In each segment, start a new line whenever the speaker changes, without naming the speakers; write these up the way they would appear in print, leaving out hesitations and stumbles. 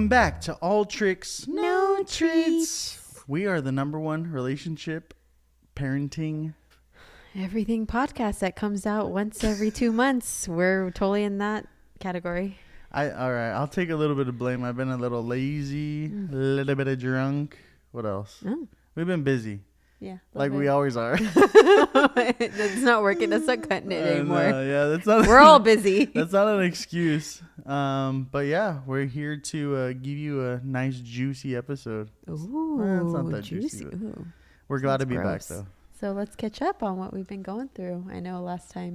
Welcome back to All Tricks,
No Treats.
We are the #1 relationship parenting
Everything podcast that comes out once every 2 months. We're totally in that category.
All right, I'll take a little bit of blame. I've been a little lazy, a little bit of drunk. What else? We've been busy.
Yeah.
Like we always are.
That's not working. That's not cutting it anymore.
Yeah, that's not.
We're all busy.
That's not an excuse. But yeah, we're here to give you a nice juicy episode.
Ooh,
it's not that juicy.
Ooh.
We're glad to be
gross.
back though.
So let's catch up on what we've been going through. I know last time,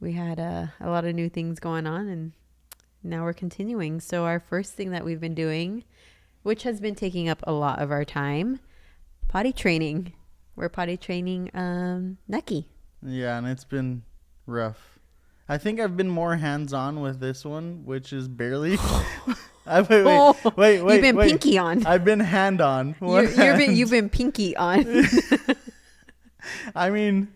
we had a lot of new things going on, and now we're continuing. So our first thing that we've been doing, which has been taking up a lot of our time, potty training. We're potty training Nucky.
Yeah, and it's been rough. I think I've been more hands-on with this one, which is barely. Wait.
You've been pinky on.
I've been hand-on.
You've been pinky on.
I mean,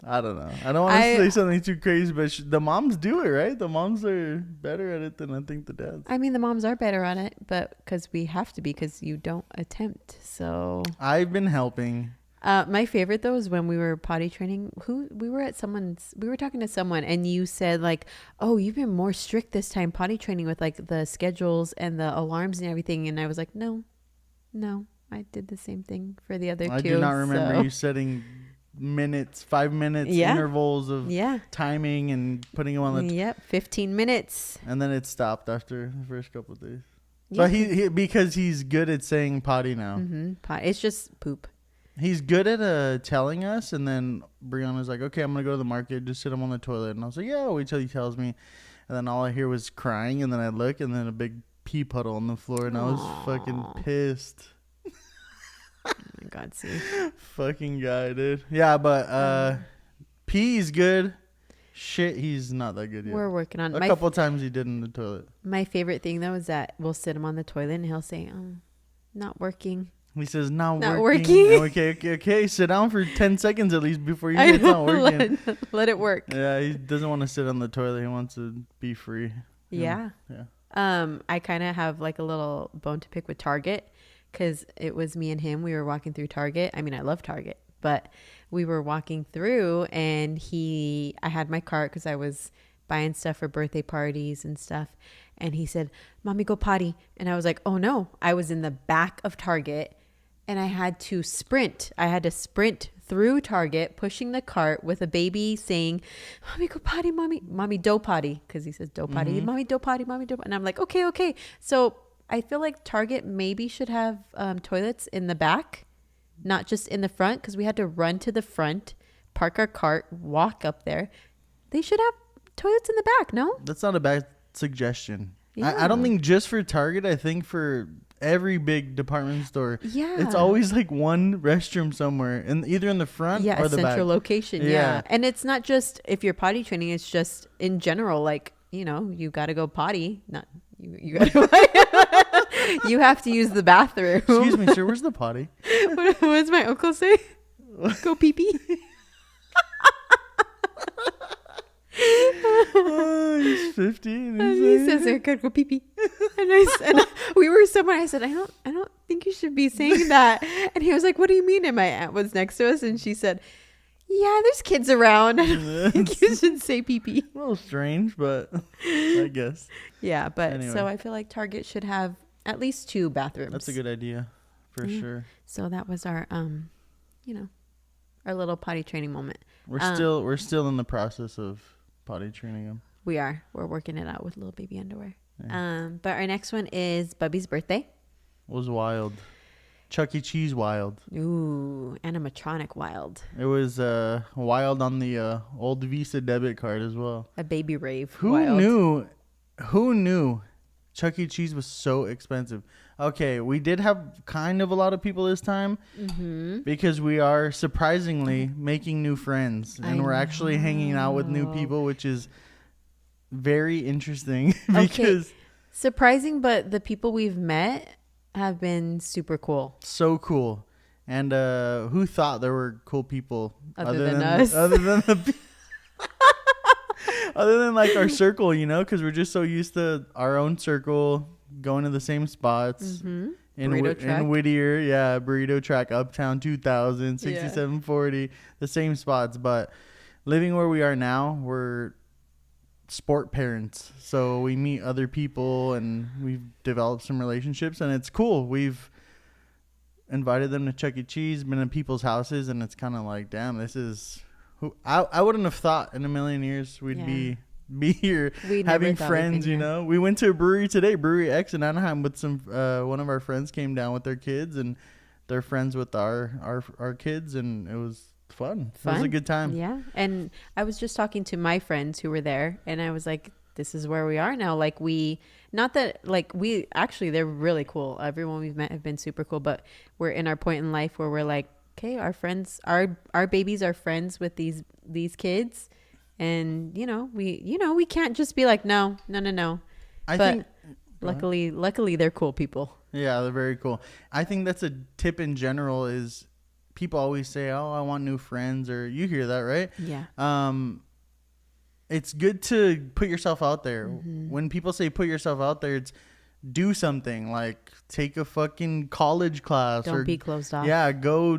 I don't know. I don't want to say something too crazy, but the moms do it, right? The moms are better at it than I think the dads.
I mean, the moms are better on it, but because we have to be, because you don't attempt. So
I've been helping.
My favorite though is when we were potty training. We were talking to someone, and you said like, "Oh, you've been more strict this time potty training with like the schedules and the alarms and everything." And I was like, "No, I did the same thing for the other two."
I do not remember you setting 5 minutes intervals of timing and putting them on the
15 minutes,
and then it stopped after the first couple of days. But he because he's good at saying potty now.
It's just poop.
He's good at telling us, and then Brianna's like, "Okay, I'm gonna go to the market, just sit him on the toilet." And I was like, "Yeah, wait till he tells me." And then all I hear was crying, and then I look, and then a big pee puddle on the floor, and I was fucking pissed.
Oh my God, see.
Fucking guy, dude. Yeah, but pee's good. Shit, he's not that good yet.
We're working on
a couple times he did in the toilet.
My favorite thing though is that we'll sit him on the toilet and he'll say, "Oh, not working."
He says, not
working.
Okay. Sit down for 10 seconds at least before you say it's not working.
Let it work.
Yeah, he doesn't want to sit on the toilet. He wants to be free.
Yeah. I kind of have like a little bone to pick with Target, because it was me and him. We were walking through Target. I mean, I love Target, but we were walking through, and I had my cart because I was buying stuff for birthday parties and stuff. And he said, "Mommy, go potty." And I was like, "Oh no." I was in the back of Target, and I had to sprint. I had to sprint through Target, pushing the cart with a baby saying, "Mommy, go potty, mommy. Mommy, do potty." Because he says, "Do potty." Mommy, do potty. Mommy, do. And I'm like, okay. So I feel like Target maybe should have toilets in the back, not just in the front, because we had to run to the front, park our cart, walk up there. They should have toilets in the back, no?
That's not a bad suggestion.
Yeah.
I don't think just for Target. I think for every big department store, it's always like one restroom somewhere, and either in the front or the back.
Central location. Yeah. And it's not just if you're potty training, it's just in general, like, you got to go potty. Not you got to you have to use the bathroom.
Excuse me, sir, where's the potty?
What does my uncle say? Go pee pee.
He's 15.
And he says, "I gotta go pee pee." And we were somewhere. I said, I don't think you should be saying that. And he was like, "What do you mean?" And my aunt was next to us, and she said, "Yeah, there's kids around. I don't think you should say pee pee."
A little strange, but I guess.
Yeah, but
anyway.
So I feel like Target should have at least 2 bathrooms.
That's a good idea, for sure.
So that was our, our little potty training moment.
We're still in the process of potty training him.
We're working it out with little baby underwear. Yeah. But our next one is Bubby's birthday.
It was wild. Chuck E. Cheese wild.
Ooh, animatronic wild.
It was wild on the old Visa debit card as well.
A baby rave.
Who knew Chuck E. Cheese was so expensive? Okay, we did have kind of a lot of people this time because we are surprisingly making new friends, and we're actually hanging out with new people, which is very interesting because
surprising, but the people we've met have been super cool.
So cool. And who thought there were cool people
other than us?
Other than like our circle, because we're just so used to our own circle, going to the same spots.
Mm-hmm.
In Whittier, yeah, Burrito Track, Uptown 2000, 6740, the same spots. But living where we are now, we're sport parents. So we meet other people and we've developed some relationships, and it's cool. We've invited them to Chuck E. Cheese, been in people's houses, and it's kind of like, damn, this is who I wouldn't have thought in a million years we'd be here having friends, you know. We went to a brewery today, Brewery X in Anaheim, with some one of our friends came down with their kids, and they're friends with our kids, and it was fun. It was a good time.
Yeah. And I was just talking to my friends who were there, and I was like, this is where we are now. Like they're really cool. Everyone we've met have been super cool, but we're in our point in life where we're like, okay, our friends, our babies are friends with these kids. And, we can't just be like, no.
I think
luckily they're cool people.
Yeah, they're very cool. I think that's a tip in general is people always say, oh, I want new friends, or you hear that, right?
Yeah.
It's good to put yourself out there.
Mm-hmm.
When people say put yourself out there, it's do something, like take a fucking college class.
Don't be closed off.
Yeah, go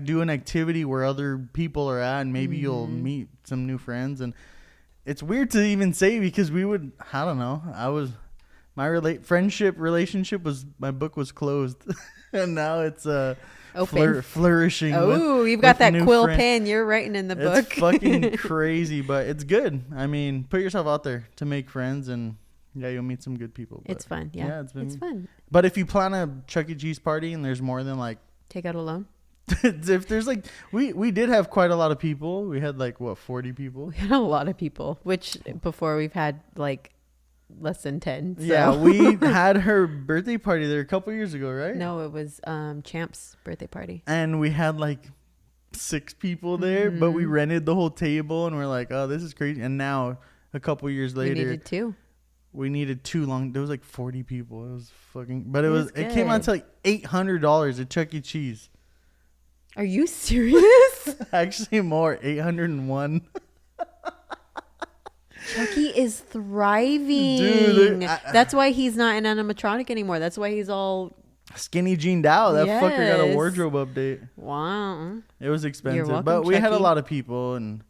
do an activity where other people are at, and maybe you'll meet some new friends. And it's weird to even say, because I don't know, my friendship relationship was, my book was closed and now it's flourishing.
Oh, you've got that quill pen, you're writing in the book.
It's fucking crazy, but it's good. I mean, put yourself out there to make friends, and yeah, you'll meet some good people.
It's fun. Yeah, it's fun.
But if you plan a Chuck E. Cheese party and there's more than like,
take out a loan.
If there's like, we did have quite a lot of people. We had like 40 people.
We had a lot of people, which before we've had like less than 10. So.
Yeah, we had her birthday party there a couple years ago, right?
No, it was Champ's birthday party. And
we had like 6 people there, but we rented the whole table, and we're like, oh, this is crazy. And now a couple years later, we needed 2 long. There was like 40 people. It was fucking, but it came out to like $800 at Chuck E. Cheese.
Are you serious?
Actually more, 801.
Chucky is thriving.
Dude,
that's why he's not an animatronic anymore. That's why he's all
skinny jeaned out. That fucker got a wardrobe update.
Wow.
It was expensive.
You're welcome,
but we had a
Chucky.
lot of people, and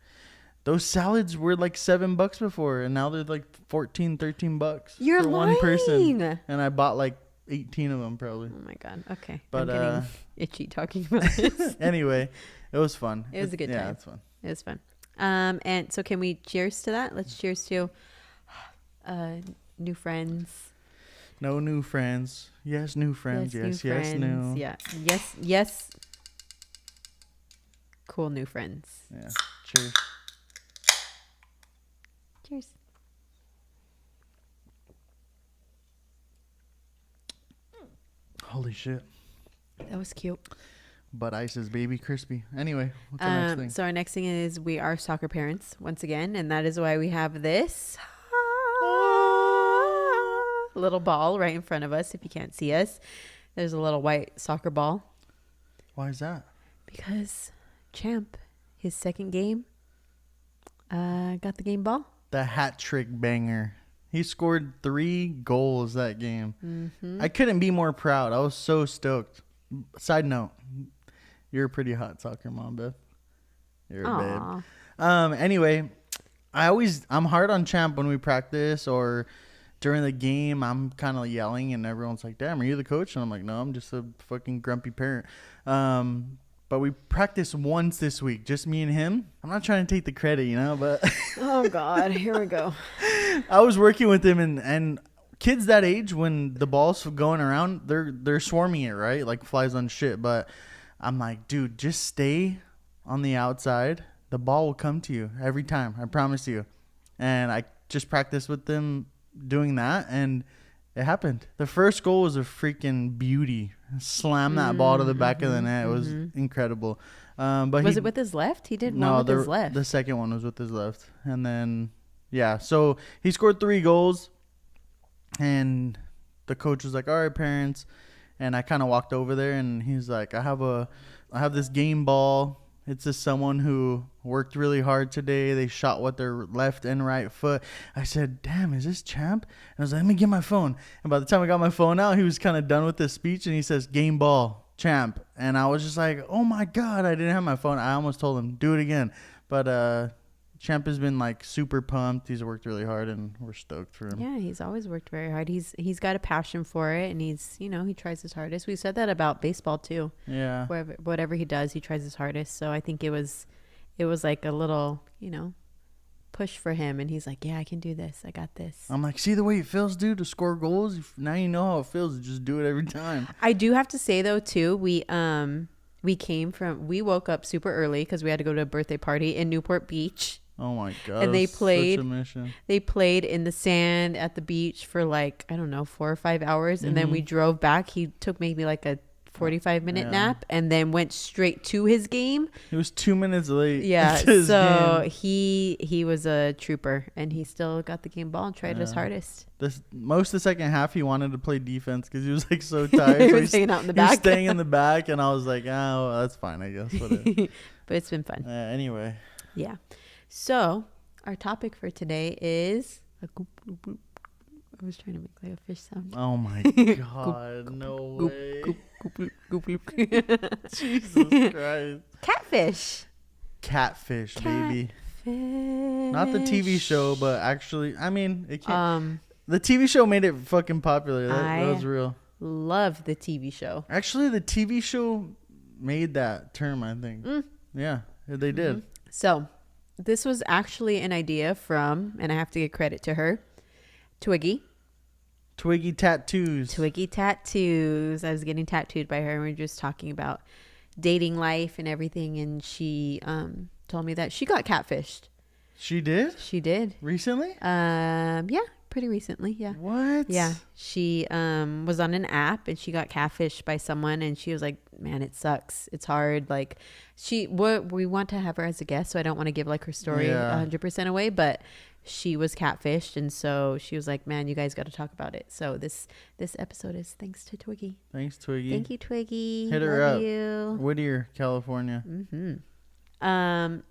those salads were like $7 before, and now they're like $14-13
You're
for
lying.
one person. And I bought like 18 of them probably.
Oh my god. Okay.
But
I'm getting itchy talking about this.
Anyway, it was fun.
It was a good time.
Yeah, it's fun.
It was fun. And so can we cheers to that? Let's cheers to new friends.
No new friends. Yes, new friends. Yes, new.
Yeah. Yes. Cool new friends.
Yeah. Cheers.
Cheers.
Holy shit.
That was cute.
But ice is baby crispy. Anyway, what's the next thing?
So our next thing is we are soccer parents once again, and that is why we have this little ball right in front of us. If you can't see us, there's a little white soccer ball.
Why is that?
Because Champ, his second game, got the game ball.
The hat trick banger. He scored 3 goals that game. Mm-hmm. I couldn't be more proud. I was so stoked. Side note, you're a pretty hot soccer mom, Beth. You're a babe. Anyway, I'm hard on Champ when we practice or during the game. I'm kind of yelling, and everyone's like, "Damn, are you the coach?" And I'm like, "No, I'm just a fucking grumpy parent." But we practiced once this week, just me and him. I'm not trying to take the credit, but
oh God, here we go.
I was working with him, and kids that age, when the ball's going around, they're swarming it, right? Like flies on shit. But I'm like, dude, just stay on the outside. The ball will come to you every time. I promise you. And I just practiced with them doing that, and it happened. The first goal was a freaking beauty. Slam that ball to the back of the net. It was incredible. But
was it with his left? He did one with his left.
The second one was with his left. And then, yeah. So he scored 3 goals. And the coach was like, all right, parents. And I kind of walked over there, and he's like, I have this game ball. It's just someone who worked really hard today. They shot with their left and right foot. I said, damn, is this Champ? And I was like, let me get my phone. And by the time I got my phone out, he was kind of done with his speech. And he says, game ball, Champ. And I was just like, oh, my God, I didn't have my phone. I almost told him, do it again. But Champ has been like super pumped. He's worked really hard and we're stoked for him.
Yeah, he's always worked very hard. He's got a passion for it, and he's, you know, he tries his hardest. We said that about baseball too.
Yeah.
Whatever he does, he tries his hardest. So I think it was like a little, you know, push for him, and he's like, yeah, I can do this. I got this.
I'm like, see the way it feels, dude, to score goals? Now you know how it feels to just do it every time.
I do have to say though too, we woke up super early because we had to go to a birthday party in Newport Beach.
Oh my God.
And they played
such a mission.
They played in the sand at the beach for like, I don't know, 4 or 5 hours. And then we drove back. He took maybe like a 45-minute nap and then went straight to his game.
He was 2 minutes late.
Yeah.
To his
So
game.
he was a trooper, and he still got the game ball and tried his hardest.
Most of the second half, he wanted to play defense because he was like so tired.
He was hanging out in the back.
He was staying in the back, and I was like, oh, well, that's fine, I guess. Whatever.
But it's been fun.
Anyway.
Yeah. So our topic for today is a goop, goop, goop. I was trying to make like a fish sound.
Oh my God. No
Goop,
way.
goop, goop, goop, goop, goop.
Jesus Christ.
Catfish.
Catfish, baby.
Catfish.
Not the TV show, but actually, I mean, it can't. The TV show made it fucking popular. That was real.
Love the TV show.
Actually, the TV show made that term, I think. Yeah, they did.
So this was actually an idea from, and I have to give credit to her, Twiggy.
Twiggy Tattoos.
Twiggy Tattoos. I was getting tattooed by her, and we were just talking about dating life and everything, and she told me that she got catfished.
She did?
She did.
Recently?
Yeah, pretty recently. Yeah.
What?
Yeah. She was on an app, and she got catfished by someone, and she was like, man, it sucks. It's hard. Like, we want to have her as a guest, so I don't want to give like her story 100% away, but she was catfished, and so she was like, man, you guys got to talk about it. So this episode is thanks to Twiggy.
Thanks, Twiggy.
Thank you, Twiggy.
Hit her
Love
up.
you.
Whittier, California.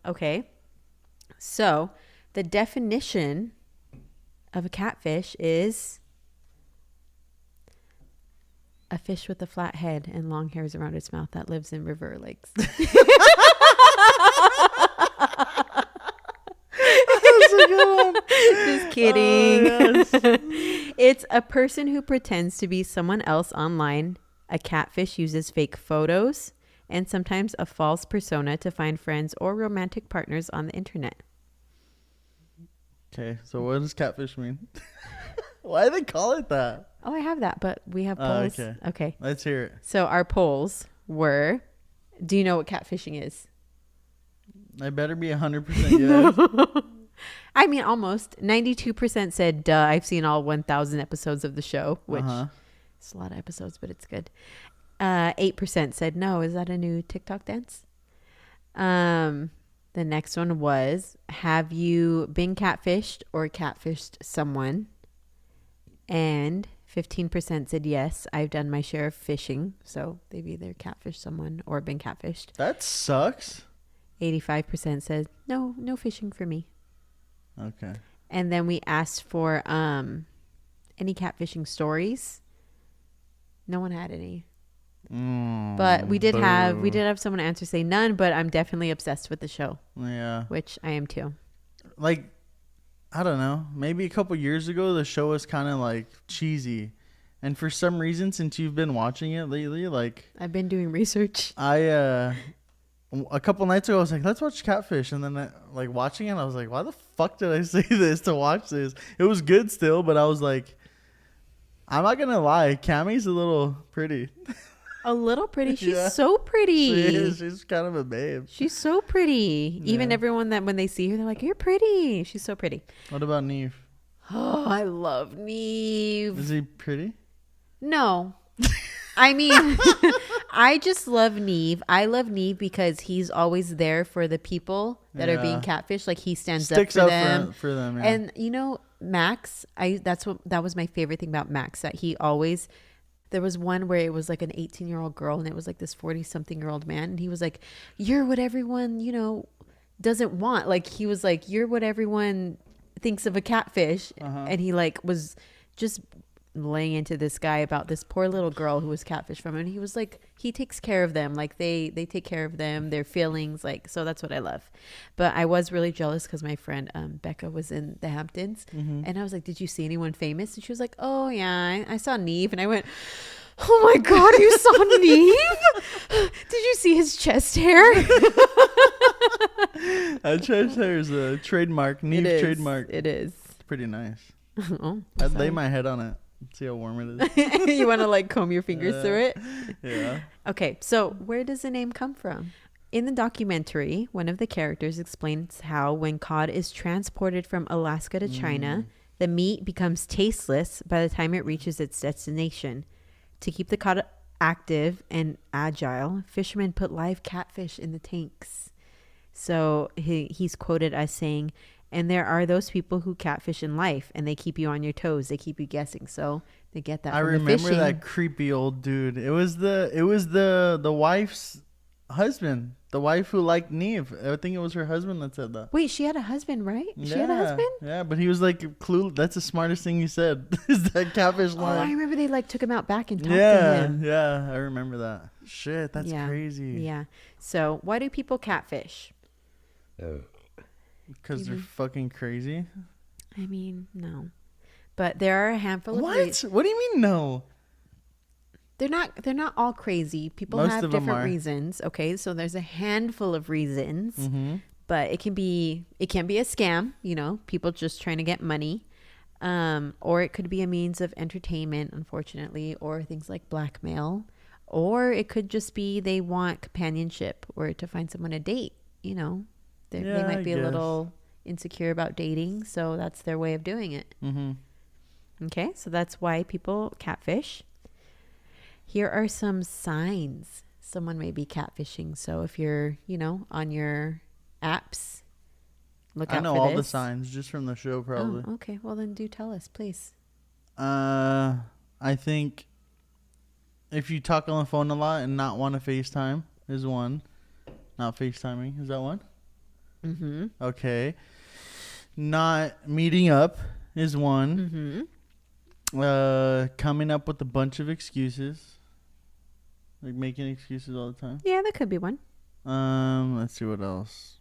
Okay. So the definition of a catfish is a fish with a flat head and long hairs around its mouth that lives in river or lakes. Just kidding.
Oh, yes.
It's a person who pretends to be someone else online. A catfish uses fake photos and sometimes a false persona to find friends or romantic partners on the internet.
Okay, so what does catfish mean? Why do they call it that?
Oh, I have that, but we have polls. Okay.
Let's hear it.
So our polls were, do you know what catfishing is?
I better be 100% yes.
I mean, almost. 92% said, duh, I've seen all 1,000 episodes of the show, which it's a lot of episodes, but it's good. 8% said, no, is that a new TikTok dance? The next one was, have you been catfished or catfished someone? And 15% said, yes, I've done my share of fishing. So they've either catfished someone or been catfished.
That sucks.
85% said, no fishing for me.
Okay.
And then we asked for any catfishing stories. No one had any. But we did have someone answer say none, but I'm definitely obsessed with the show.
Yeah.
Which I am too.
Like, I don't know. Maybe a couple years ago, the show was kind of like cheesy. And for some reason, since you've been watching it lately, like...
I've been doing research.
A couple nights ago, I was like, let's watch Catfish. And then, like, watching it, I was like, why the fuck did I say this to watch this? It was good still, but I was like, I'm not going to lie. Cammie's a little pretty.
A little pretty. She's so pretty.
She is. She's kind of a babe.
She's so pretty.
Yeah.
Even everyone that when they see her, they're like, you're pretty. She's so pretty.
What about Neve?
Oh, I love Neve.
Is he pretty?
No. I mean, I just love Neve. I love Neve because he's always there for the people that are being catfished. Like, he stands up for them.
For them,
And, you know, Max, that was my favorite thing about Max, that he always There was one where it was like an 18-year-old girl and it was like this 40-something-year-old man. And he was like, you're what everyone, doesn't want. Like, he was like, you're what everyone thinks of a catfish. And he like was just laying into this guy about this poor little girl who was catfished from him. And he was like, he takes care of them. Like they take care of them, their feelings. Like, so that's what I love. But I was really jealous because my friend Becca was in the Hamptons. And I was like, did you see anyone famous? And she was like, oh yeah, I saw Neve. And I went, oh my God, you saw Neve? Did you see his chest hair?
That chest hair is a trademark. Neve trademark.
It is.
It's pretty nice.
Oh,
I'd lay my head on it. See how warm it is.
You want to like comb your fingers through it?
Yeah.
Okay, so where does the name come from? In the documentary, one of the characters explains how when cod is transported from Alaska to China, the meat becomes tasteless by the time it reaches its destination. To keep the cod active and agile, fishermen put live catfish in the tanks. So he's quoted as saying, and there are those people who catfish in life and they keep you on your toes. They keep you guessing. So they get that.
I remember that creepy old dude. It was the wife's husband. The wife who liked Neve. I think it was her husband that said that.
Wait, she had a husband, right? She had a husband?
Yeah, but he was like clueless. That's the smartest thing he said. Is that catfish line.
Oh, I remember they like took him out back and talked to him.
Yeah, I remember that. Shit, that's crazy.
Yeah. So why do people catfish?
Because they're fucking crazy.
I mean, no. But there are a handful of
What do you mean no?
They're not all crazy. People have different reasons. Okay, so there's a handful of reasons. But it can be a scam, people just trying to get money. Or it could be a means of entertainment, unfortunately, or things like blackmail. Or it could just be they want companionship or to find someone to date, They might be a little insecure about dating, so that's their way of doing it. Okay, so that's why people catfish. Here are some signs someone may be catfishing. So if you're, on your apps, look out for this. I know all
the signs just from the show, probably.
Oh, okay, well then do tell us, please.
I think if you talk on the phone a lot and not want to FaceTime is one. Not FaceTiming, is that one? Okay. Not meeting up is one. Coming up with a bunch of excuses. Like making excuses all the time.
Yeah, that could be one.
Let's see what else.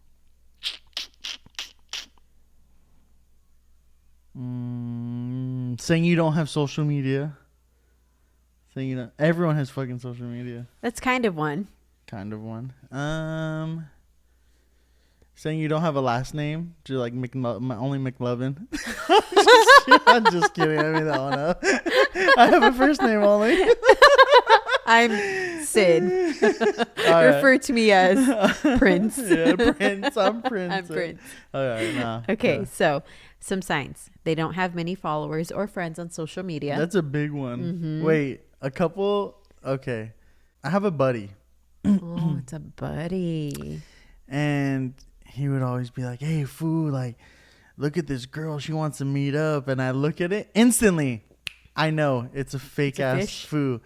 Saying you don't have social media. Saying everyone has fucking social media.
That's kind of one.
Saying you don't have a last name, just like only McLovin. I'm just kidding. I made that one up. I have a first name only.
I'm Sid. Refer to me as Prince.
Yeah, Prince. I'm Prince.
I'm Prince.
All right, nah.
Okay, so some signs. They don't have many followers or friends on social media.
That's a big one. Wait, a couple? Okay. I have a buddy.
Oh, it's a buddy.
And he would always be like, hey, fool, like, look at this girl. She wants to meet up. And I look at it. Instantly, I know it's a fake-ass foo.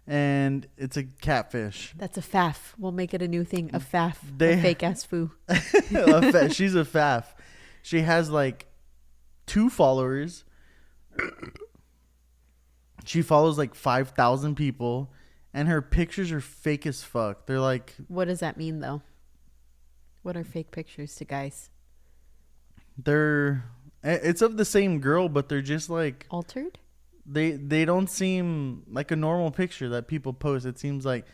And it's a catfish.
That's a faff. We'll make it a new thing. A faff. A fake-ass foo.
She's a faff. She has, like, 2 followers. She follows, like, 5,000 people. And her pictures are fake as fuck. They're like...
What does that mean, though? What are fake pictures to guys?
It's of the same girl, but they're just like...
Altered?
They don't seem like a normal picture that people post. It seems like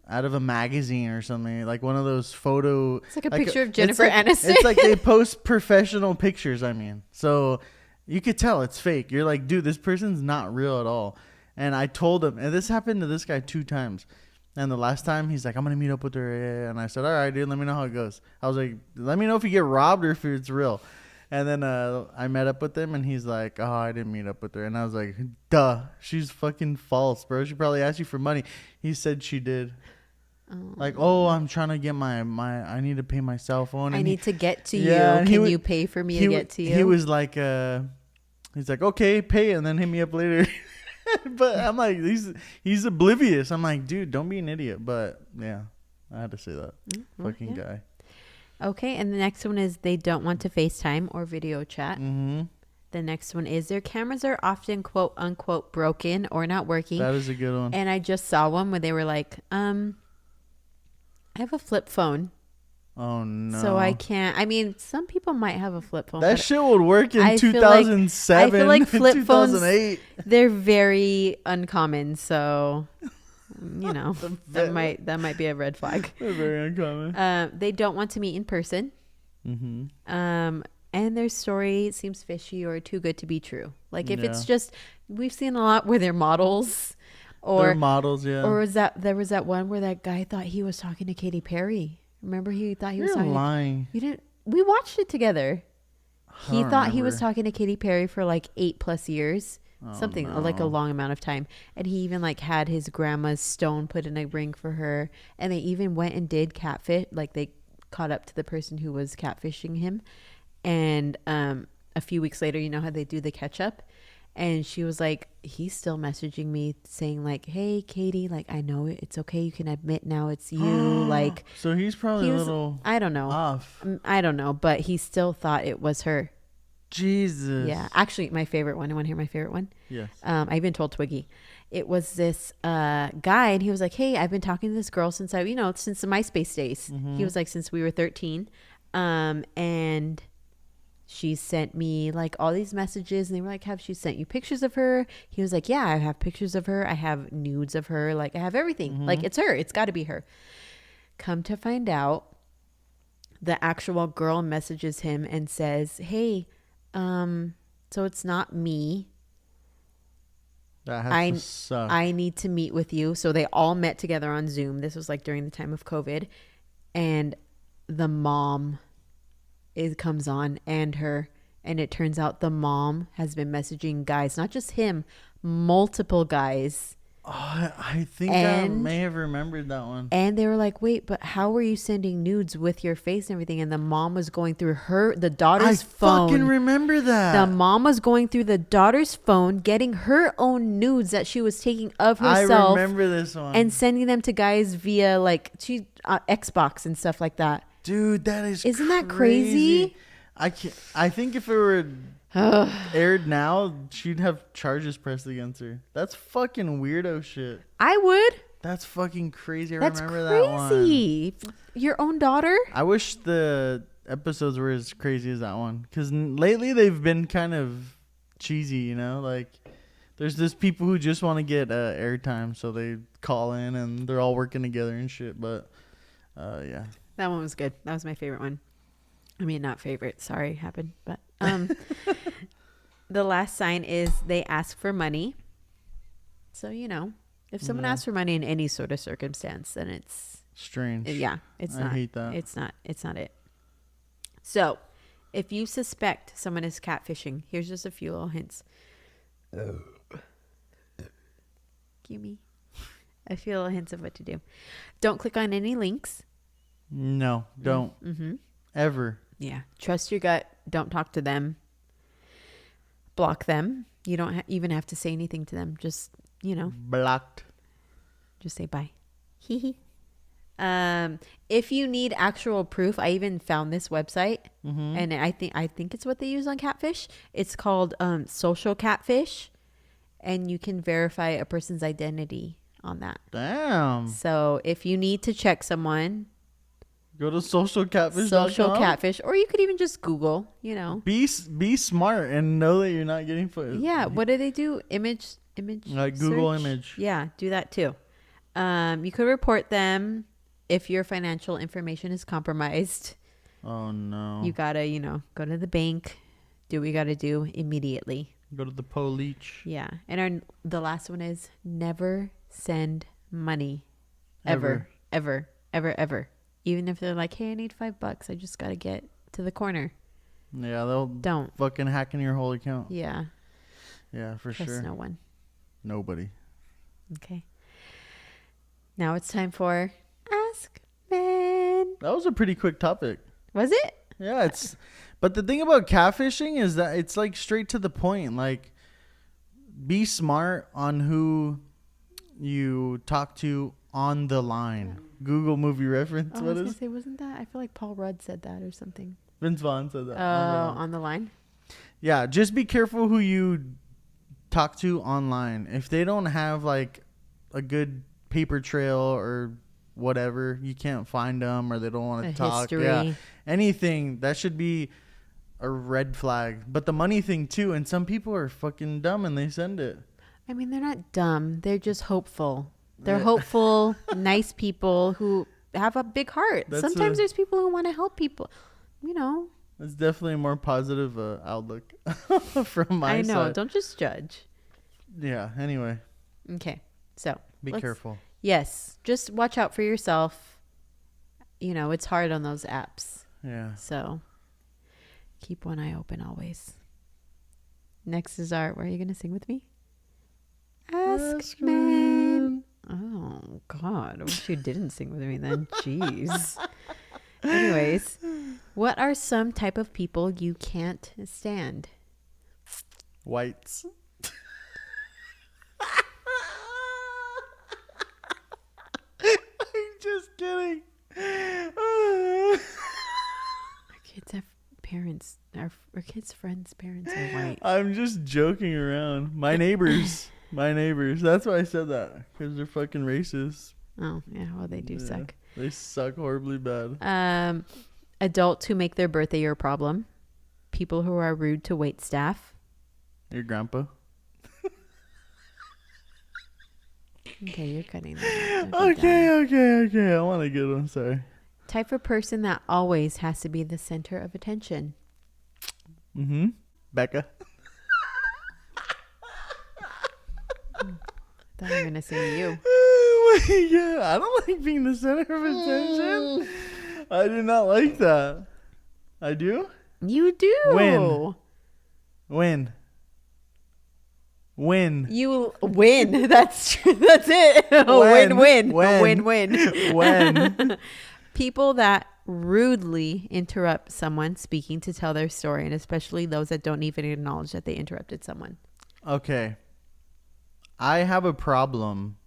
out of a magazine or something. Like one of those photo...
It's like a picture of Jennifer Aniston.
It's like they post professional pictures, I mean. So you could tell it's fake. You're like, dude, this person's not real at all. And I told him, and this happened to this guy 2 times. And the last time, he's like, I'm going to meet up with her. And I said, all right, dude, let me know how it goes. I was like, let me know if you get robbed or if it's real. And then I met up with him, and he's like, oh, I didn't meet up with her. And I was like, duh, she's fucking false, bro. She probably asked you for money. He said she did. Oh. Like, oh, I'm trying to get my I need to pay my cell phone.
I need to get to you. Can you pay for me to get to you?
He was like, he's like, okay, pay, and then hit me up later. But I'm like, he's oblivious. I'm like, dude, don't be an idiot. But yeah, I had to say that. Fucking guy.
Okay, and the next one is they don't want to FaceTime or video chat.
Mm-hmm.
The next one is their cameras are often quote unquote broken or not working.
That is a good one.
And I just saw one where they were like, I have a flip phone.
Oh no.
So I can't. I mean, some people might have a flip phone.
That shit would work in 2007.
I feel like flip
2008.
phones, they're very uncommon. So, you know, that might be a red flag.
They're very uncommon.
They don't want to meet in person.
Mm-hmm.
And their story seems fishy or too good to be true. Like if it's just, we've seen a lot where they're models. Or
they're models, yeah.
Or there was that one where that guy thought he was talking to Katy Perry. Remember, he thought he was
You're
talking.
lying.
You didn't. We watched it together. He thought he was talking to Katy Perry for like 8+ years, like a long amount of time. And he even like had his grandma's stone put in a ring for her. And they even went and did catfish. Like they caught up to the person who was catfishing him. And a few weeks later, you know how they do the catch up. And she was like, he's still messaging me saying like, hey, Katie, like, I know it's okay. You can admit now it's you. Like,
so he's probably a little
I don't know.
Off.
I don't know. But he still thought it was her.
Jesus.
Yeah. Actually, my favorite one. You want to hear my favorite one?
Yes.
I even told Twiggy. It was this guy. And he was like, hey, I've been talking to this girl since the MySpace days. Mm-hmm. He was like, since we were 13. And she sent me like all these messages, and they were like, have she sent you pictures of her? He was like, yeah, I have pictures of her. I have nudes of her. Like I have everything. Mm-hmm. Like it's her. It's got to be her. Come to find out, the actual girl messages him and says, hey, so it's not me.
That has to suck.
I need to meet with you. So they all met together on Zoom. This was like during the time of COVID. And the mom comes on and it turns out the mom has been messaging guys, not just him, multiple guys.
Oh, I think I may have remembered that one.
And they were like, wait, but how were you sending nudes with your face and everything? And the mom was going through the daughter's phone.
I fucking remember that.
The mom was going through the daughter's phone, getting her own nudes that she was taking of herself.
I remember this one.
And sending them to guys via like Xbox and stuff like that.
Dude, isn't
that crazy?
I think if it were aired now, she'd have charges pressed against her. That's fucking weirdo shit.
I would.
That's fucking crazy.
That's remember crazy. That one. Your own daughter?
I wish the episodes were as crazy as that one, because lately they've been kind of cheesy, you know? Like, there's this people who just want to get airtime, so they call in and they're all working together and shit, but yeah.
That one was good. That was my favorite one. I mean, not favorite. Sorry, happened. But the last sign is they ask for money. So, you know, if someone asks for money in any sort of circumstance, then it's
strange.
Yeah, it's not.
I hate that.
It's not it. So, if you suspect someone is catfishing, here's just a few little hints. Give me a few little hints of what to do. Don't click on any links.
No, don't.
Mm-hmm.
Ever.
Yeah. Trust your gut. Don't talk to them. Block them. You don't even have to say anything to them. Just, you know.
Blocked.
Just say bye. If you need actual proof, I even found this website. Mm-hmm. And I think it's what they use on Catfish. It's called Social Catfish. And you can verify a person's identity on that.
Damn.
So if you need to check someone,
go to socialcatfish.com.
Social Catfish, or you could even just Google, you know.
Be smart and know that you're not getting footage.
Yeah, what do they do? Image
like Google
search?
image.
Yeah, do that too. You could report them if your financial information is compromised.
Oh no.
You gotta, you know, go to the bank, do what you gotta do immediately.
Go to the police.
Yeah. And the last one is never send money. Ever. Even if they're like, hey, I need $5. I just got to get to the corner.
Yeah, don't fucking hack in your whole account.
Yeah.
Yeah, for
Trust
sure.
no one.
Nobody.
Okay. Now it's time for Ask Men.
That was a pretty quick topic.
Was it?
Yeah, but the thing about catfishing is that it's like straight to the point. Like, be smart on who you talk to on the line. Google movie reference.
I was gonna say, wasn't that? I feel like Paul Rudd said that or something.
Vince Vaughn said that.
On the line.
Yeah, just be careful who you talk to online. If they don't have like a good paper trail or whatever, you can't find them, or they don't want to talk.
History.
Yeah, anything that should be a red flag. But the money thing too. And some people are fucking dumb and they send it.
I mean, they're not dumb. They're just hopeful. They're hopeful, nice people who have a big heart. Sometimes there's people who want to help people. You know.
It's definitely a more positive outlook from my side.
I know. Don't just judge.
Yeah. Anyway.
Okay. So.
Be careful.
Yes. Just watch out for yourself. You know, it's hard on those apps.
Yeah.
So. Keep one eye open always. Next is where are you going to sing with me? Ask Man. Oh, God. I wish you didn't sing with me then. Jeez. Anyways, what are some type of people you can't stand?
Whites. I'm just kidding.
Our kids have parents. Our kids' friends' parents are white.
I'm just joking around. My neighbors. That's why I said that. Because they're fucking racist.
Oh, yeah. Well, they do suck.
They suck horribly bad.
Adults who make their birthday your problem. People who are rude to wait staff.
Your grandpa.
Okay, you're cutting that out.
Okay. I want a good one. Sorry.
Type of person that always has to be the center of attention.
Becca.
I thought you were going to say you.
Oh my God. I don't like being the center of attention. I do not like that. I do?
You do.
When?
You win. That's true. That's it. Win.
When?
People that rudely interrupt someone speaking to tell their story, and especially those that don't even acknowledge that they interrupted someone.
Okay. I have a problem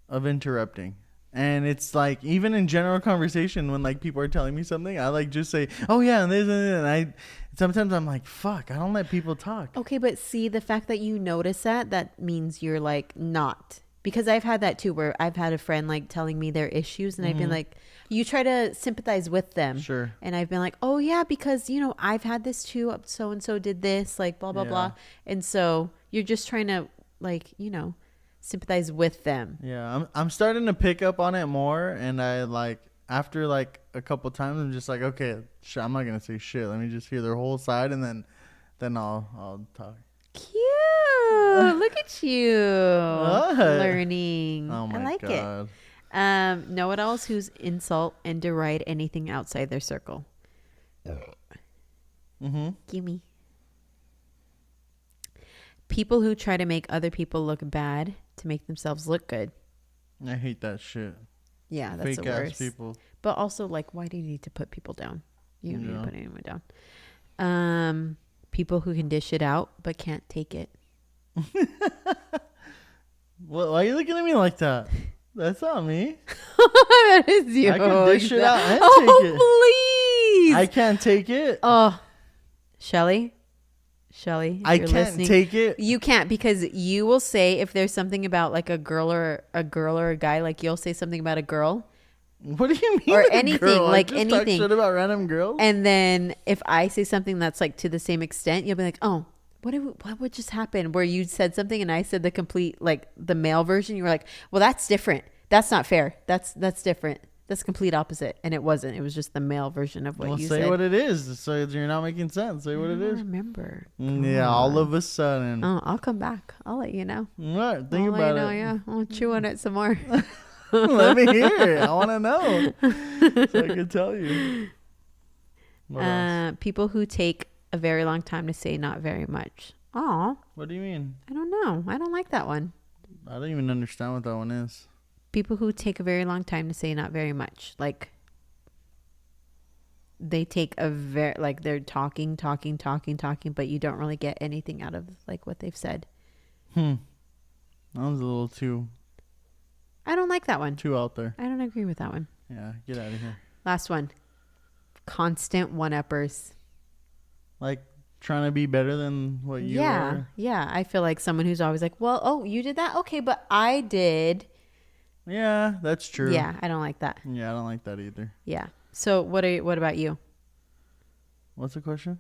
of interrupting. And it's like, even in general conversation, when like people are telling me something, I like just say, oh yeah, and this and this. And sometimes I'm like, fuck, I don't let people talk.
Okay, but see, the fact that you notice that means you're like not. Because I've had that too, where I've had a friend like telling me their issues, and I've been like, you try to sympathize with them.
Sure.
And I've been like, oh yeah, because, you know, I've had this too. So-and-so did this, like blah, blah, blah. And so you're just trying to like, you know, sympathize with them.
Yeah, I'm starting to pick up on it more, and I like after like a couple times, I'm just like, okay, I'm not gonna say shit. Let me just hear their whole side, and then I'll talk.
Cute. Look at you learning.
Oh my
I like
God.
it. Know-it-alls who's insult and deride anything outside their circle. Gimme. People who try to make other people look bad to make themselves look good.
I hate that shit.
Yeah, that's
Fake
the worst.
ass people.
But also, like, why do you need to put people down? You don't need to put anyone down. People who can dish it out but can't take it.
Well, why are you looking at me like that? That's not me.
That is you.
I can dish it out and take it.
Oh, please.
I can't take it.
Oh, Shelly,
I can't take it.
You can't, because you will say, if there's something about like a girl or a guy, like you'll say something about a girl.
What do you mean?
Or anything,
girl?
like
I just
anything.
Talk shit about random girls.
And then if I say something that's like to the same extent, you'll be like, oh, what would just happen? Where you said something and I said the complete, like the male version. You were like, well, that's different. That's not fair. That's different. That's complete opposite. And it wasn't. It was just the male version of what you said.
Say what it is. So you're not making sense. Say what it is.
I remember.
Yeah, all of a sudden.
Oh, I'll come back. I'll let you know.
All right, think
I'll
about
let you know,
it.
yeah. I'll chew on it some more.
Let me hear it. I want to know so I can tell you. What else?
People who take a very long time to say not very much. Oh,
What do you mean?
I don't know. I don't like that one.
I don't even understand what that one is.
People who take a very long time to say not very much. Like they take like they're talking, but you don't really get anything out of like what they've said.
That was a little too
I don't like that one.
too out there.
I don't agree with that one.
Yeah, get out of here.
Last one. Constant one-uppers.
Like trying to be better than what you are.
Yeah. I feel like someone who's always like, well, oh, you did that? Okay, but I did.
Yeah, that's true.
Yeah, I don't like that.
Yeah, I don't like that either.
Yeah. So what about you?
What's the question?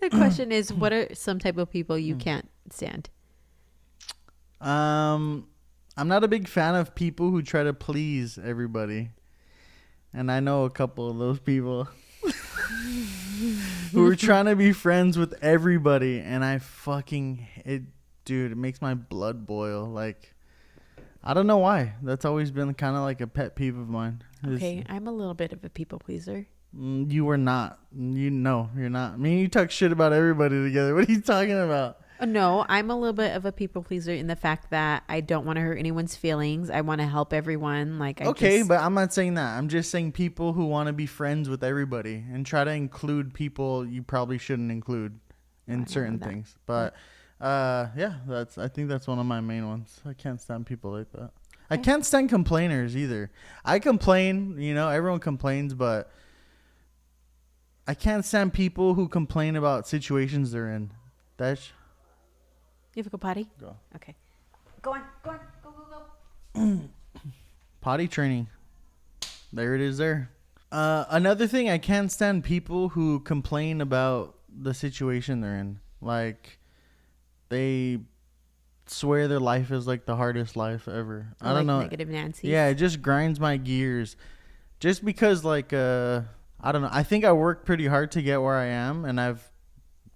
The question is, what are some type of people you can't stand?
I'm not a big fan of people who try to please everybody. And I know a couple of those people who are trying to be friends with everybody. And I fucking, it makes my blood boil. Like, I don't know why. That's always been kind of like a pet peeve of mine.
Okay, I'm a little bit of a people pleaser.
You were not. You're not. Me and you talk shit about everybody together. What are you talking about?
No, I'm a little bit of a people pleaser in the fact that I don't want to hurt anyone's feelings. I want to help everyone. But
I'm not saying that. I'm just saying people who want to be friends with everybody and try to include people you probably shouldn't include in certain things. But I think that's one of my main ones. I can't stand people like that. I can't stand complainers either. I complain, everyone complains, but I can't stand people who complain about situations they're in.
You have to go potty?
Go.
Okay. Go on. Go.
Potty training. There it is there. Another thing, I can't stand people who complain about the situation they're in. Like, they swear their life is like the hardest life ever. I don't know.
Negative Nancy.
Yeah, it just grinds my gears. Just because, I don't know. I think I worked pretty hard to get where I am, and I've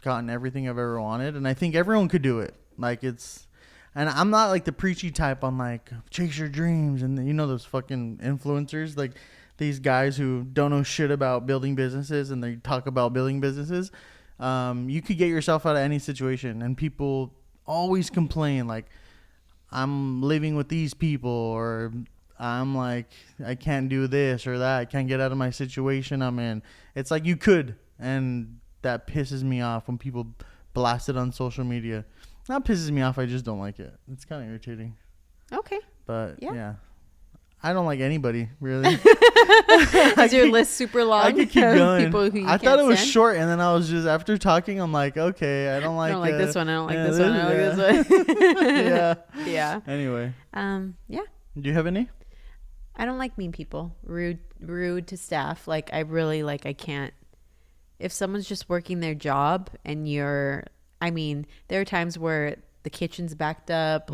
gotten everything I've ever wanted, and I think everyone could do it. And I'm not like the preachy type on like chase your dreams and those fucking influencers, like these guys who don't know shit about building businesses and they talk about building businesses. You could get yourself out of any situation, and people always complain like, I'm living with these people, or I'm like, I can't do this or that. I can't get out of my situation I'm in. It's like you could, and that pisses me off when people blast it on social media. That pisses me off. I just don't like it. It's kind of irritating.
Okay.
But yeah. I don't like anybody, really.
Is your list super long?
I could keep going.
People who you
I thought it was
stand?
short, and then I was just, after talking, I'm like, okay, I don't like
this one. I don't like this one. I don't like this one.
Yeah.
Yeah.
Anyway.
Yeah.
Do you have any?
I don't like mean people. Rude to staff. Like, I really, I can't. If someone's just working their job and there are times where the kitchen's backed up,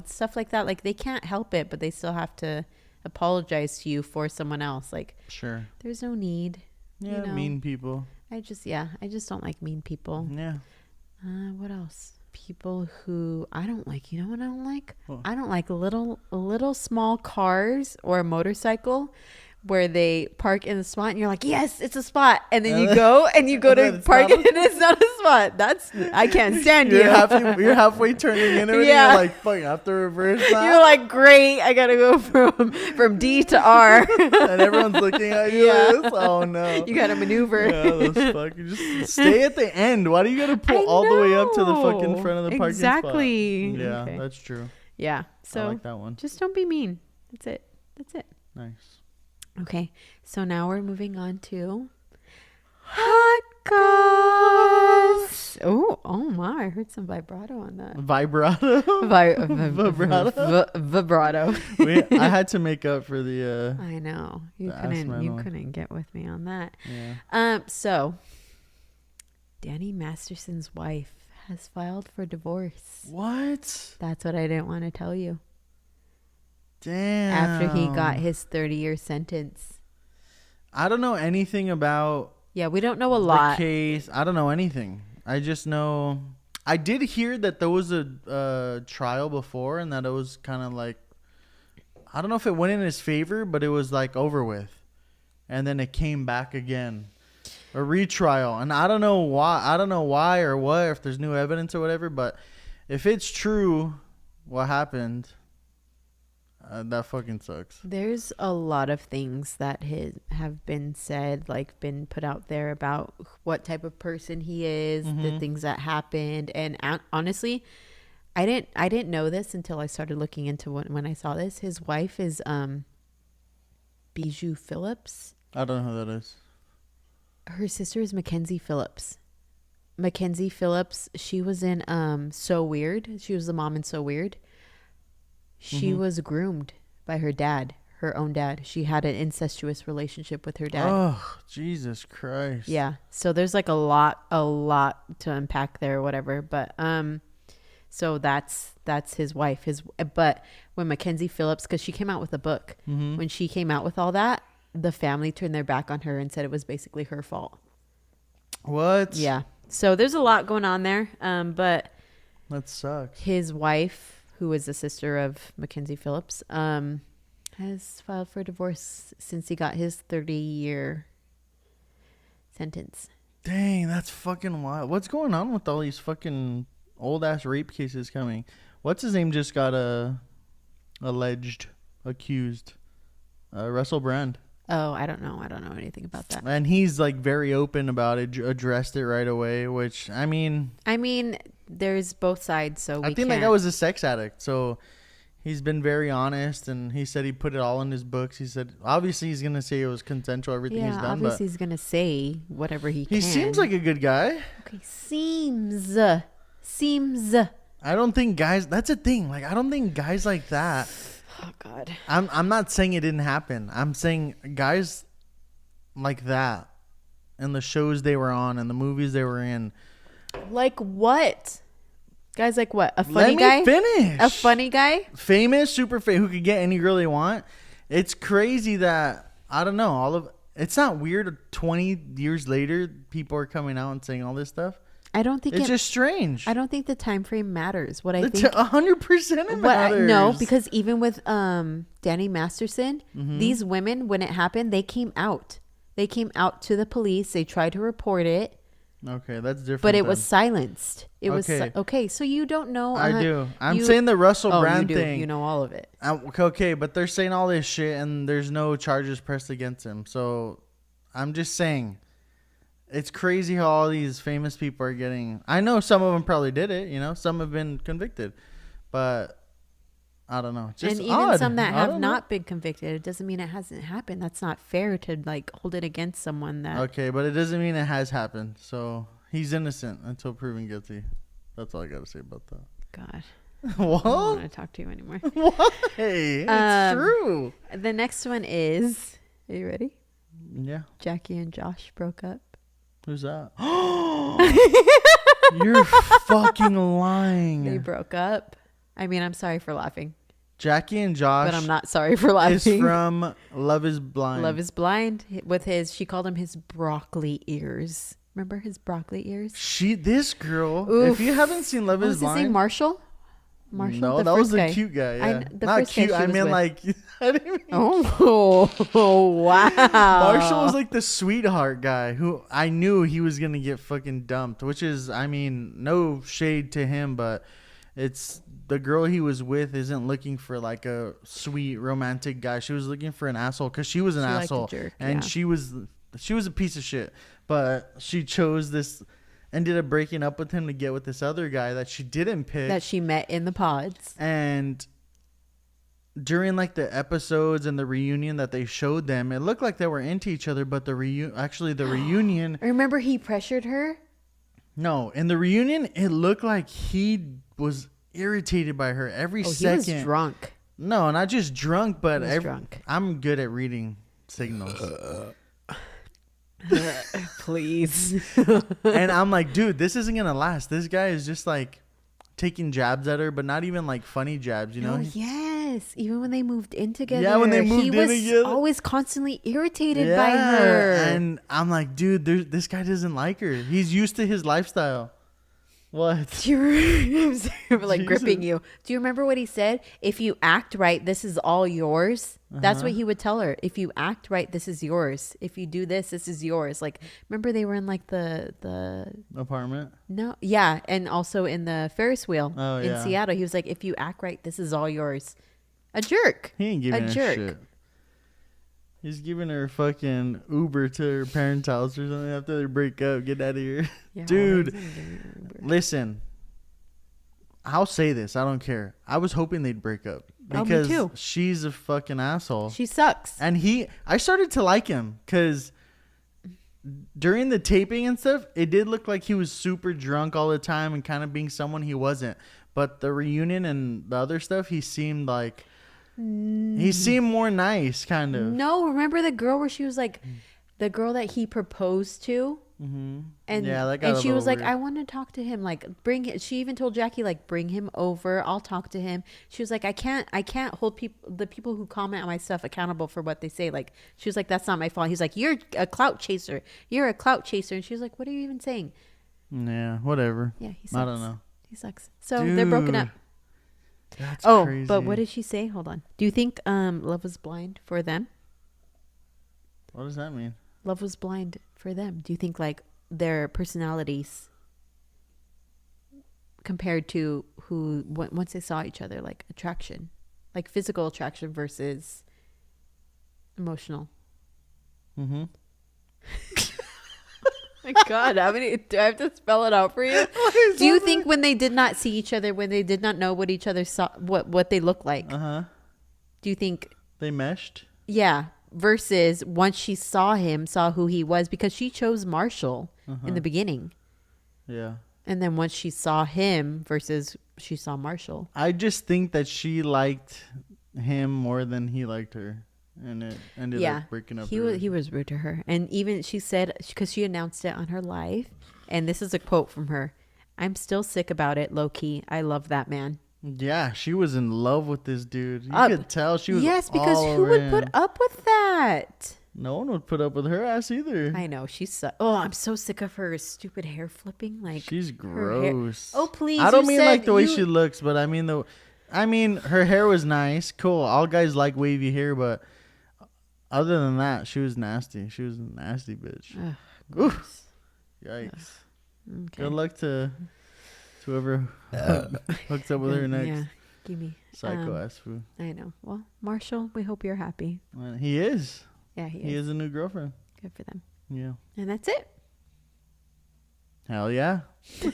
stuff like that. Like, they can't help it, but they still have to apologize to you for someone else. Like,
sure,
there's no need.
Yeah, mean people.
I just don't like mean people.
Yeah.
What else? People who I don't like. You know what I don't like?
What?
I don't like little small cars or a motorcycle where they park in the spot and you're like, yes, it's a spot, and then you go to park it and it's not a spot. I can't stand you.
You're halfway turning in and you're like, fuck, I have to reverse that.
You're like, great, I gotta go from D to R.
And everyone's looking at you. Yeah. Oh no.
You gotta maneuver.
Yeah, those fucking just stay at the end. Why do you gotta pull all the way up to the fucking front of the parking spot?
Exactly.
Yeah,
okay.
That's true.
Yeah. So
I like that one.
Just don't be mean. That's it.
Nice.
Okay, so now we're moving on to hot goss. Oh my! I heard some vibrato on that.
Vibrato.
Vibrato.
I had to make up for the.
I know you couldn't get with me on that.
Yeah.
So Danny Masterson's wife has filed for divorce.
What?
That's what I didn't want to tell you.
Damn.
After he got his 30-year sentence.
I don't know anything about.
Yeah, we don't know a lot.
The case. I don't know anything. I just know. I did hear that there was a trial before, and that it was kind of like, I don't know if it went in his favor, but it was like over with, and then it came back again, a retrial, and I don't know why. I don't know why or what, if there's new evidence or whatever. But if it's true, what happened? that fucking sucks.
There's a lot of things that have been said, like been put out there about what type of person he is, the things that happened, and honestly, I didn't know this until I started looking into when I saw this. His wife is Bijou Phillips.
I don't know who that is.
Her sister is Mackenzie Phillips. Mackenzie Phillips, she was in So Weird. She was the mom in So Weird. She was groomed by her dad, her own dad. She had an incestuous relationship with her dad.
Oh, Jesus Christ.
Yeah. So there's like a lot to unpack there or whatever. But so that's his wife. But when Mackenzie Phillips, because she came out with a book, when she came out with all that, the family turned their back on her and said it was basically her fault.
What?
Yeah. So there's a lot going on there. But
that sucks.
His wife, who is the sister of Mackenzie Phillips, has filed for divorce since he got his 30-year sentence.
Dang, that's fucking wild. What's going on with all these fucking old ass rape cases coming? What's his name just got accused? Russell Brand.
Oh, I don't know anything about that.
And he's like very open about it, addressed it right away, which I mean,
there's both sides, so
I think that guy was a sex addict, so he's been very honest, and he said he put it all in his books. He said obviously he's gonna say it was consensual, everything he's done.
Obviously he's gonna say whatever he can.
He seems like a good guy.
Okay, seems.
I don't think guys. That's a thing. Like I don't think guys like that.
Oh God.
I'm not saying it didn't happen. I'm saying guys like that and the shows they were on and the movies they were in.
Like what? Guys like what? A funny guy?
Let me finish.
A funny guy?
Famous, super famous, who could get any girl they want. It's crazy that, I don't know, it's not weird 20 years later people are coming out and saying all this stuff.
I don't think
it's just strange.
I don't think the time frame matters. What I think
100% it matters.
No, because even with Danny Masterson, these women, when it happened, they came out. They came out to the police. They tried to report it.
Okay, that's different.
But it was silenced. It was okay. So you don't know.
I do. I'm saying the Russell Brand thing.
You know all of it.
Okay, but they're saying all this shit and there's no charges pressed against him. So I'm just saying. It's crazy how all these famous people are getting. I know some of them probably did it. You know, some have been convicted, but I don't know. Just
and even some that have not been convicted. It doesn't mean it hasn't happened. That's not fair to like hold it against someone that.
Okay, but it doesn't mean it has happened. So he's innocent until proven guilty. That's all I got to say about that.
God.
What?
I don't want to talk to you anymore.
Why? It's true.
The next one is. Are you ready?
Yeah.
Jackie and Josh broke up.
Who's that? You're fucking lying.
They broke up. I mean, I'm sorry for laughing.
Jackie and Josh.
But I'm not sorry for laughing.
Is from Love is Blind.
Love is Blind with she called him his broccoli ears. Remember his broccoli ears?
This girl, Oof. If you haven't seen Love is Blind.
What's his name, Marshall? Marshall?
No, that was the cute guy. Yeah. Not cute. I mean, like, I didn't mean
oh, wow.
Marshall was like the sweetheart guy who I knew he was going to get fucking dumped, which is, I mean, no shade to him, but it's the girl he was with isn't looking for like a sweet romantic guy. She was looking for an asshole because she was an asshole. Jerk, and she was a piece of shit, but she chose this. Ended up breaking up with him to get with this other guy that she didn't pick.
That she met in the pods.
And during like the episodes and the reunion that they showed them, it looked like they were into each other, but the reunion...
Remember he pressured her?
No, in the reunion, it looked like he was irritated by her every second.
He was drunk.
No, not just drunk, but
drunk.
I'm good at reading signals.
Please.
And I'm like, dude, this isn't gonna last. This guy is just like taking jabs at her, but not even like funny jabs, you know?
Oh, yes. Even when they moved in together.
Yeah, when they moved in together.
He was always constantly irritated by her.
And I'm like, dude, this guy doesn't like her. He's used to his lifestyle. What?
Do you like gripping you? Do you remember what he said? If you act right, this is all yours. That's what he would tell her. If you act right, this is yours. If you do this is yours. Like, remember they were in like the
apartment?
No, yeah, and also in the Ferris wheel in Seattle. He was like, if you act right, this is all yours. A jerk.
He ain't giving her shit. He's giving her fucking Uber to her parents' house or something after they break up. Get out of here. Yeah, dude, listen. I'll say this. I don't care. I was hoping they'd break up. Because she's a fucking asshole.
She sucks.
And I started to like him because during the taping and stuff, it did look like he was super drunk all the time and kind of being someone he wasn't. But the reunion and the other stuff, he seemed more nice, kind of.
No, remember the girl where she was like, the girl that he proposed to?
Mm-hmm.
And she was like, I want to talk to him. Like, she even told Jackie, like, bring him over. I'll talk to him. She was like, I can't hold the people who comment on my stuff accountable for what they say. Like, she was like, that's not my fault. He's like, you're a clout chaser. You're a clout chaser. And she was like, what are you even saying?
Yeah, whatever.
Yeah, he sucks.
I don't know.
He sucks. So they're broken up.
That's crazy.
But what did she say? Hold on. Do you think love was blind for them?
What does that mean?
Love was blind for them. Do you think like their personalities compared to once they saw each other, like attraction, like physical attraction versus emotional?
Mm-hmm.
My God, do I have to spell it out for you? Do you think when they did not see each other, when they did not know what each other saw, what they looked like? Do you think
they meshed?
Yeah. Versus once she saw who he was, because she chose Marshall in the beginning. Yeah. And then once she saw him versus she saw Marshall.
I just think that she liked him more than he liked her. And it ended up breaking up.
He was rude to her. And even she said, because she announced it on her live, and this is a quote from her, "I'm still sick about it, low key. I love that man."
Yeah, she was in love with this dude. You could tell she was.
Yes, because who would put up with that?
No one would put up with her ass either.
I know. I'm so sick of her stupid hair flipping. Like,
she's gross.
Oh, please.
I don't mean like the way she looks, but I mean her hair was nice. Cool. All guys like wavy hair, but other than that, she was nasty. She was a nasty bitch. Oof. Yikes. Okay. Good luck to whoever hooks up with her next. Yeah,
give me
psycho ass food.
I know. Well, Marshall, we hope you're happy.
He is.
Yeah, he is.
He is a new girlfriend.
Good for them.
Yeah.
And that's it.
Hell yeah.
You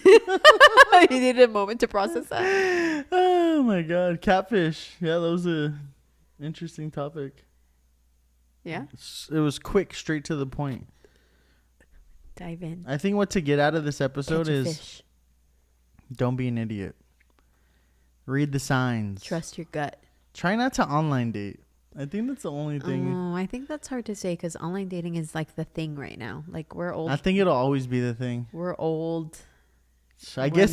needed a moment to process that.
Oh my God. Catfish. Yeah, that was a interesting topic.
Yeah.
It was quick, straight to the point.
Dive in.
I think what to get out of this episode is don't be an idiot. Read the signs.
Trust your gut.
Try not to online date. I think that's the only thing.
Oh, I think that's hard to say because online dating is like the thing right now. Like, we're old.
I think it'll always be the thing.
We're old.
I guess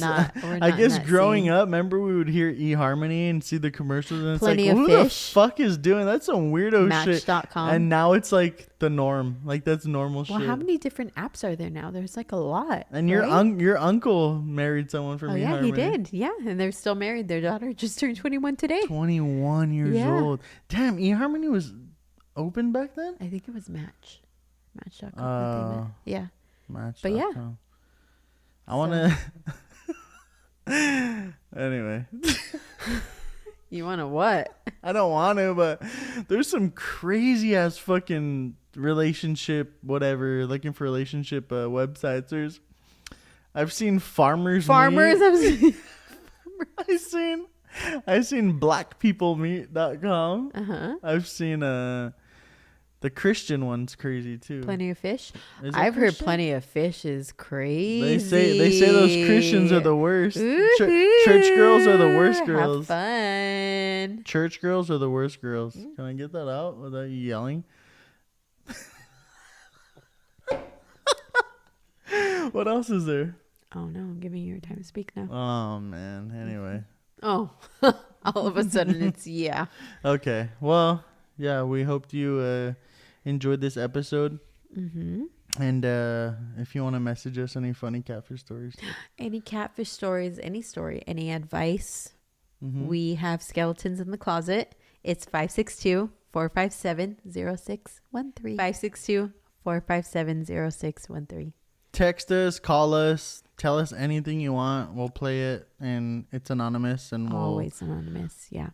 growing up, remember we would hear eHarmony and see the commercials and it's like, who the fuck is doing that's some weirdo shit.
Match.com.
And now it's like the norm. Like, that's normal shit.
Well, how many different apps are there now? There's like a lot.
And right? your uncle married someone from eHarmony.
Yeah, he did. Yeah, and they're still married. Their daughter just turned 21 today.
21 years old. Damn, eHarmony was open back then?
I think it was Match.com. Yeah.
Match.com.
But yeah.
I want to. Anyway.
You want to what?
I don't want to, but there's some crazy ass fucking relationship, whatever, looking for relationship websites. I've seen farmers.
I've
seen blackpeoplemeet.com. I've seen the Christian one's crazy too.
Plenty of Fish. I've heard Plenty of Fish is crazy.
They say those Christians are the worst. Church girls are the worst girls.
Have fun.
Church girls are the worst girls. Can I get that out without you yelling? What else is there?
Oh no, I'm giving you your time to speak now.
Oh man. Anyway.
Oh, all of a sudden it's yeah.
Okay. Well, yeah, we hope you enjoyed this episode. And if you want to message us any funny catfish stories,
any catfish stories, any story, any advice, we have skeletons in the closet. It's 562-457-0613. 562-457-0613.
Text us, call us, tell us anything you want. We'll play it, and it's anonymous, and
always anonymous. Yeah.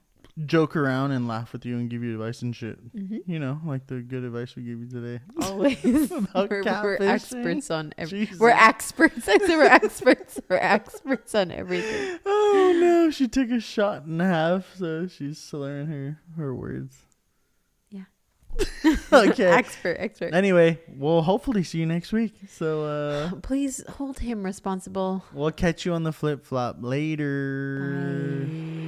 joke around and laugh with you and give you advice and shit. You know, like the good advice we gave you today.
Always. we're experts on everything. We're experts. I said we're experts. We're experts on everything.
Oh no, she took a shot and a half, so she's slurring her words.
Yeah.
Okay.
Expert.
Anyway, we'll hopefully see you next week. So
please hold him responsible.
We'll catch you on the flip flop later.
Bye.